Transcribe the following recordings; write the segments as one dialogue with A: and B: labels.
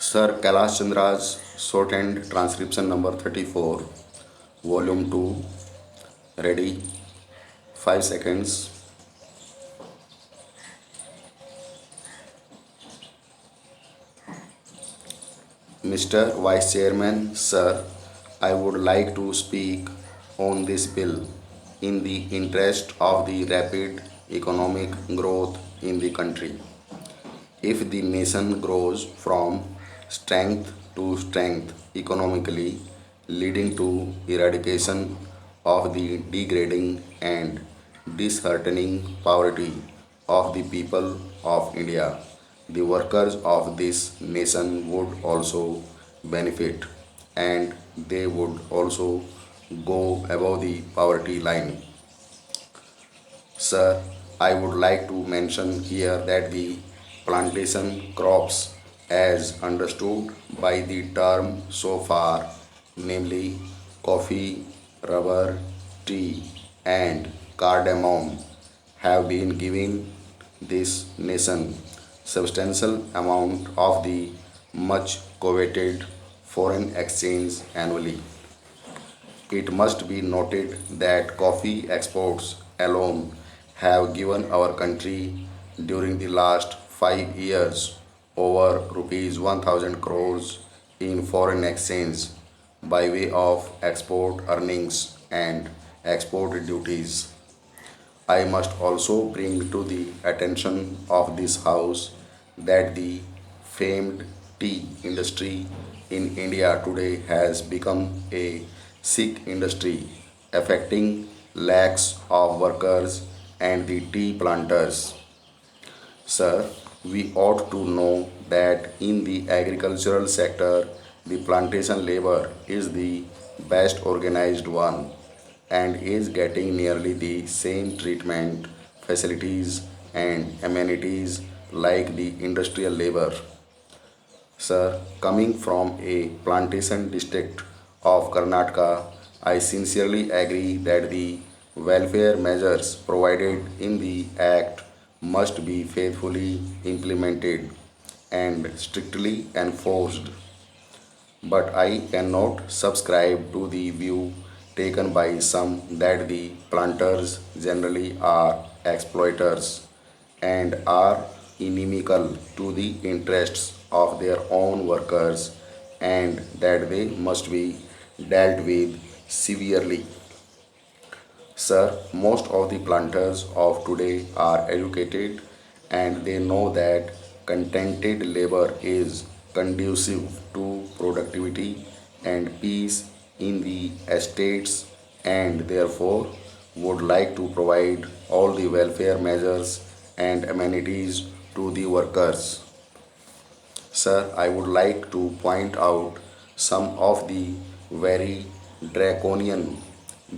A: Sir Kailash Chandra's shortened transcription number 34, volume 2, ready, 5 seconds. Mr. Vice Chairman, sir, I would like to speak on this bill in the interest of the rapid economic growth in the country. If the nation grows from strength to strength economically, leading to eradication of the degrading and disheartening poverty of the people of India, the workers of this nation would also benefit and they would also go above the poverty line. Sir, I would like to mention here that the plantation crops, as understood by the term so far, namely coffee, rubber, tea, and cardamom, have been giving this nation substantial amount of the much coveted foreign exchange annually. It must be noted that coffee exports alone have given our country during the last 5 years over rupees 1000 crores in foreign exchange by way of export earnings and export duties. I must also bring to the attention of this House that the famed tea industry in India today has become a sick industry affecting lakhs of workers and the tea planters. Sir, we ought to know that in the agricultural sector, the plantation labor is the best organized one and is getting nearly the same treatment, facilities, and amenities like the industrial labor. Sir, coming from a plantation district of Karnataka, I sincerely agree that the welfare measures provided in the Act must be faithfully implemented and strictly enforced. But I cannot subscribe to the view taken by some that the planters generally are exploiters and are inimical to the interests of their own workers and that they must be dealt with severely. Sir, most of the planters of today are educated and they know that contented labor is conducive to productivity and peace in the estates and therefore would like to provide all the welfare measures and amenities to the workers. Sir, I would like to point out some of the very draconian,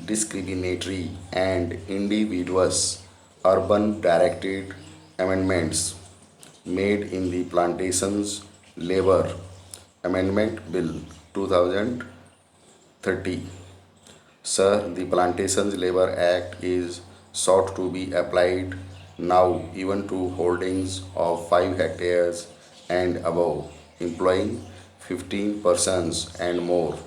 A: discriminatory, and individuous urban directed amendments made in the Plantations Labor Amendment Bill 2030. Sir, the Plantations Labor Act is sought to be applied now even to holdings of 5 hectares and above, employing 15 persons and more.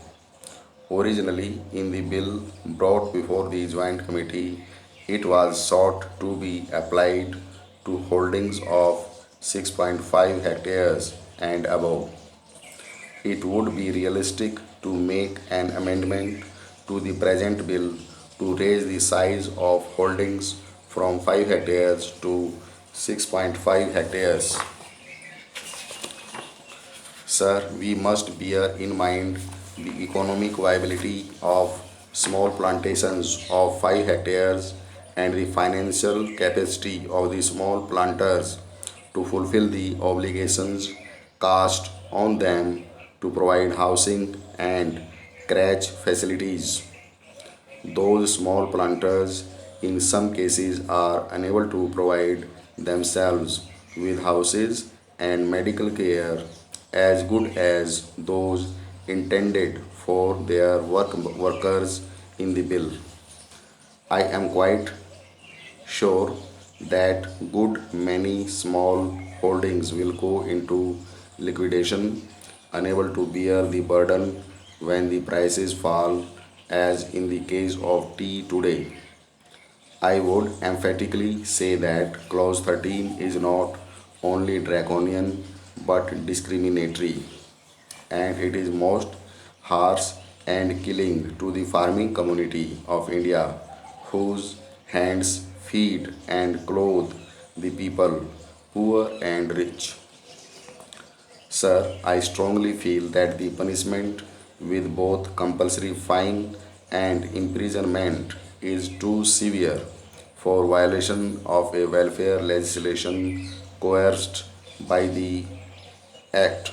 A: Originally, in the bill brought before the Joint Committee, it was sought to be applied to holdings of 6.5 hectares and above. It would be realistic to make an amendment to the present bill to raise the size of holdings from 5 hectares to 6.5 hectares. Sir, we must bear in mind the economic viability of small plantations of 5 hectares and the financial capacity of the small planters to fulfill the obligations cast on them to provide housing and crèche facilities. Those small planters in some cases are unable to provide themselves with houses and medical care as good as those intended for their workers in the bill. I am quite sure that good many small holdings will go into liquidation unable to bear the burden when the prices fall, as in the case of tea today. I would emphatically say that Clause 13 is not only draconian but discriminatory, and it is most harsh and killing to the farming community of India, whose hands feed and clothe the people, poor and rich. Sir, I strongly feel that the punishment with both compulsory fine and imprisonment is too severe for violation of a welfare legislation coerced by the Act.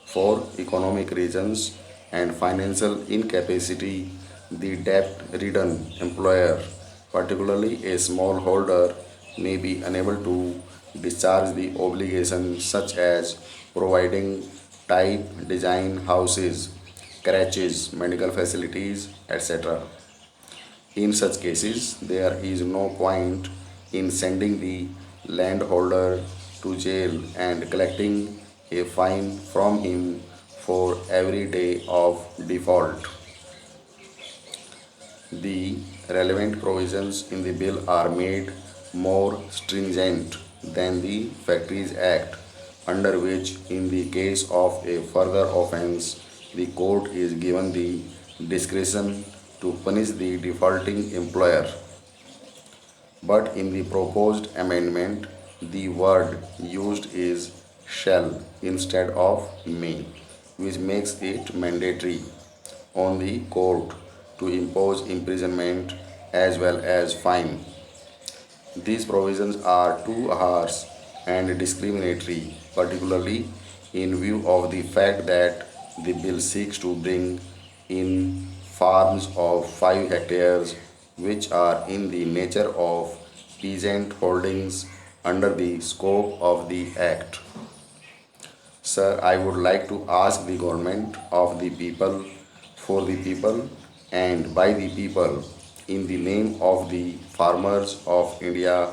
A: For economic reasons and financial incapacity, the debt-ridden employer, particularly a smallholder, may be unable to discharge the obligation such as providing type design houses, crèches, medical facilities, etc. In such cases, there is no point in sending the landholder to jail and collecting a fine from him for every day of default. The relevant provisions in the bill are made more stringent than the Factories Act, under which, in the case of a further offence, the court is given the discretion to punish the defaulting employer. But in the proposed amendment, the word used is shall instead of may, which makes it mandatory on the court to impose imprisonment as well as fine. These provisions are too harsh and discriminatory, particularly in view of the fact that the bill seeks to bring in farms of 5 hectares, which are in the nature of peasant holdings under the scope of the Act. Sir, I would like to ask the government of the people, for the people, and by the people, in the name of the farmers of India,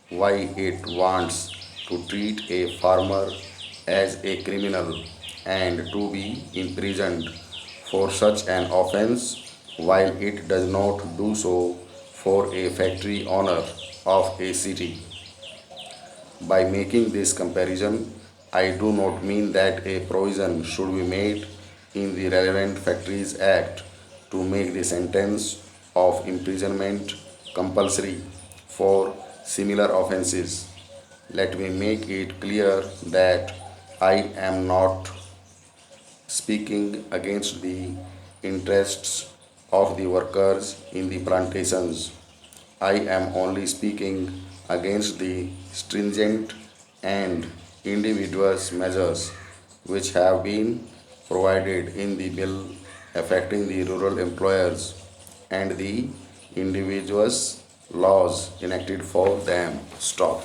A: why it wants to treat a farmer as a criminal and to be imprisoned for such an offense, while it does not do so for a factory owner of a city. By making this comparison, I do not mean that a provision should be made in the relevant Factories Act to make the sentence of imprisonment compulsory for similar offences. Let me make it clear that I am not speaking against the interests of the workers in the plantations. I am only speaking against the stringent and individuous measures which have been provided in the bill affecting the rural employers and the individuous laws enacted for them. Stop.